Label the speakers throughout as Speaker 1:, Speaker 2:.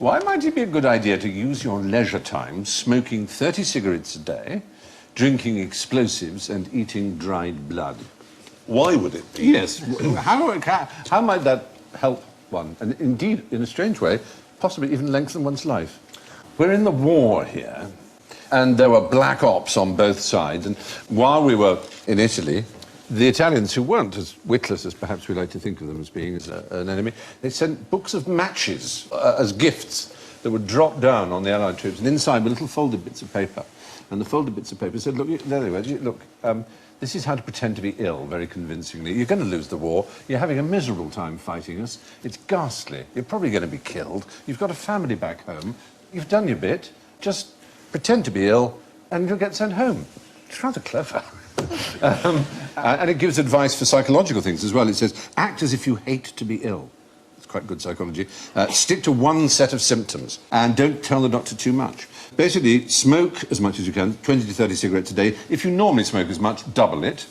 Speaker 1: Why might it be a good idea to use your leisure time smoking 30 cigarettes a day, drinking explosives and eating dried blood?
Speaker 2: Why would it be?
Speaker 1: Yes. How might that help one? And indeed, in a strange way, possibly even lengthen one's life. We're in the war here, and there were black ops on both sides. And while we were in Italy, the Italians, who weren't as witless as perhaps we like to think of them as being as an enemy, they sent books of matches as gifts that would drop down on the Allied troops, and inside were little folded bits of paper. And the folded bits of paper said, look, there they were, look, this is how to pretend to be ill, very convincingly. You're going to lose the war. You're having a miserable time fighting us. It's ghastly. You're probably going to be killed. You've got a family back home. You've done your bit. Just pretend to be ill, and you'll get sent home. It's rather clever. And it gives advice for psychological things as well. It says, act as if you hate to be ill. It's quite good psychology. Stick to one set of symptoms, and don't tell the doctor too much. Basically, smoke as much as you can, 20 to 30 cigarettes a day. If you normally smoke as much, double it.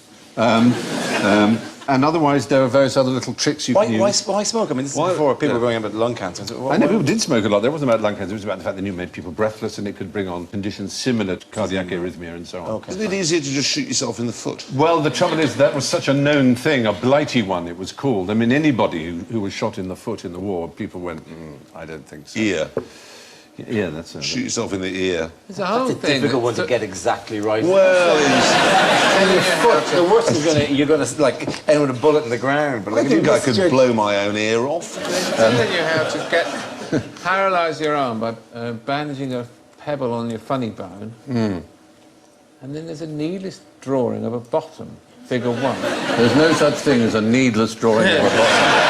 Speaker 1: And otherwise, there are various other little tricks you can use.
Speaker 3: Why smoke? I mean, this is before people were going about lung cancer.
Speaker 1: I know people did smoke a lot. It wasn't about lung cancer. It was about the fact that you made people breathless and it could bring on conditions similar to cardiac arrhythmia and so on.
Speaker 2: Okay. Isn't it easier to just shoot yourself in the foot?
Speaker 1: Well, the trouble is that was such a known thing, a blighty one it was called. I mean, anybody who was shot in the foot in the war, people went, I don't think so.
Speaker 2: Ear.
Speaker 1: Yeah, that's it.
Speaker 2: Shoot yourself in the ear.
Speaker 3: It's a whole thing. Difficult one to get exactly right.
Speaker 2: Well,
Speaker 3: and your foot, the worst is you're gonna like end with a bullet in the ground. But
Speaker 2: I think I could blow my own ear off.
Speaker 4: I'm telling you how to paralyse your arm by bandaging a pebble on your funny bone. And then there's a needless drawing of a bottom, figure 1.
Speaker 1: There's no such thing as a needless drawing of a bottom.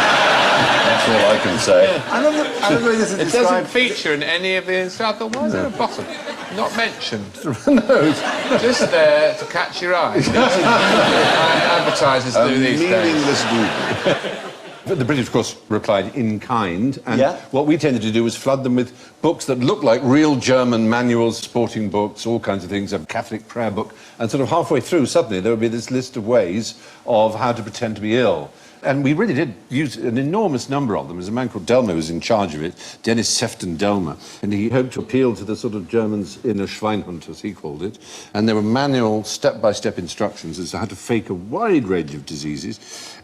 Speaker 1: That's all I can say.
Speaker 4: I don't know this is it doesn't feature in any of the stuff. Why is there a bottom? Not mentioned.
Speaker 1: No.
Speaker 4: Just there to catch your eye. Advertisers do these days.
Speaker 2: Meaningless group.
Speaker 1: But the British, of course, replied in kind, and what we tended to do was flood them with books that looked like real German manuals, sporting books, all kinds of things, a Catholic prayer book, and sort of halfway through, suddenly, there would be this list of ways of how to pretend to be ill. And we really did use an enormous number of them. There's a man called Delmer who was in charge of it, Dennis Sefton Delmer, and he hoped to appeal to the sort of Germans inner Schweinhund, as he called it. And there were manual, step-by-step instructions as to how to fake a wide range of diseases.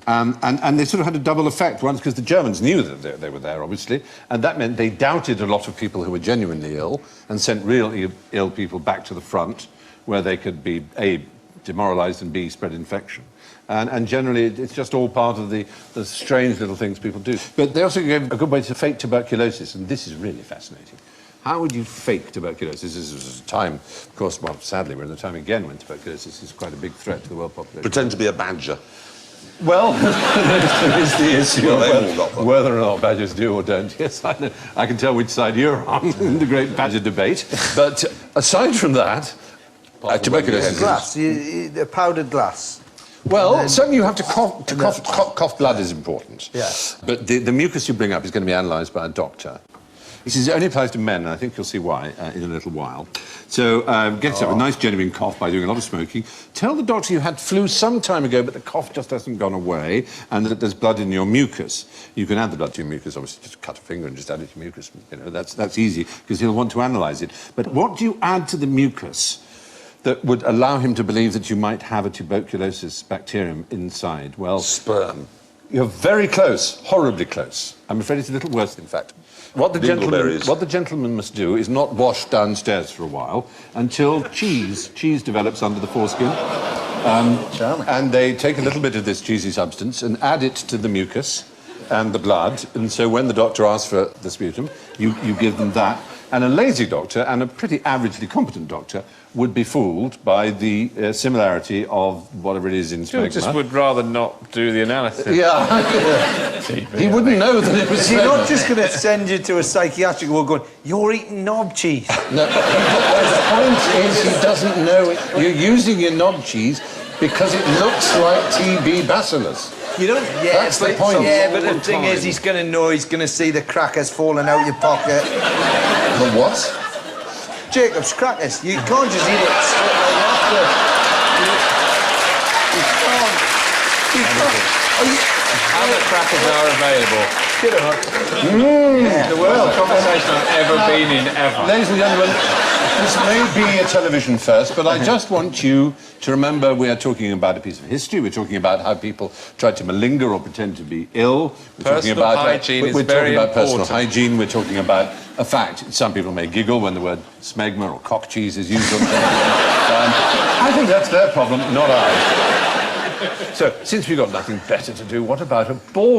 Speaker 1: And they sort of had a double effect. Once, because the Germans knew that they were there, obviously, and that meant they doubted a lot of people who were genuinely ill and sent real ill people back to the front, where they could be, A, demoralised, and B, spread infection. And generally, it's just all part of the strange little things people do. But they also gave a good way to fake tuberculosis, and this is really fascinating. How would you fake tuberculosis? This was a time, of course, well, sadly, we're in the time again when tuberculosis is quite a big threat to the world population.
Speaker 2: Pretend to be a badger.
Speaker 1: Well, that is the issue
Speaker 2: well,
Speaker 1: whether or not badgers do or don't. Yes, I know. I can tell which side you're on in the great badger debate. But aside from that, tuberculosis...
Speaker 5: Glass, powdered glass.
Speaker 1: Well, certainly you have to cough blood is important.
Speaker 5: Yeah.
Speaker 1: But the mucus you bring up is going to be analysed by a doctor. This is, only applies to men, and I think you'll see why in a little while. So get yourself a nice genuine cough by doing a lot of smoking. Tell the doctor you had flu some time ago, but the cough just hasn't gone away, and that there's blood in your mucus. You can add the blood to your mucus, obviously, just cut a finger and just add it to your mucus. You know, that's easy, because he'll want to analyse it. But what do you add to the mucus that would allow him to believe that you might have a tuberculosis bacterium inside? Well...
Speaker 2: Sperm.
Speaker 1: You're very close, horribly close. I'm afraid it's a little worse, in fact. What the gentleman must do is not wash downstairs for a while until cheese develops under the foreskin. And they take a little bit of this cheesy substance and add it to the mucus and the blood. And so when the doctor asks for the sputum, you give them that. And a lazy doctor, and a pretty averagely competent doctor, would be fooled by the similarity of whatever it is in smegma.
Speaker 4: You just would rather not do the analysis.
Speaker 1: Yeah. He wouldn't know that it was
Speaker 5: He's not just going to send you to a psychiatric ward going, you're eating knob cheese.
Speaker 1: No, the point is he doesn't know it. You're using your knob cheese because it looks like TB bacillus.
Speaker 5: You don't... Yeah,
Speaker 1: that's the point.
Speaker 5: Yeah, but the thing is, he's going to know, he's going to see the crackers falling out your pocket.
Speaker 1: The what?
Speaker 5: Jacob's crackers. You can't just eat it straight like that. You can't.
Speaker 4: Other crackers are available. The worst conversation I've ever been in, ever.
Speaker 1: Ladies and gentlemen, this may be a television first, but I just want you to remember we are talking about a piece of history. We're talking about how people try to malinger or pretend to be ill. We're talking
Speaker 4: Personal
Speaker 1: about
Speaker 4: hygiene is
Speaker 1: we're
Speaker 4: very
Speaker 1: talking about personal
Speaker 4: important.
Speaker 1: hygiene. We're talking about a fact. Some people may giggle when the word smegma or cock cheese is used on I think that's their problem, not ours. So, since we've got nothing better to do, what about a ball?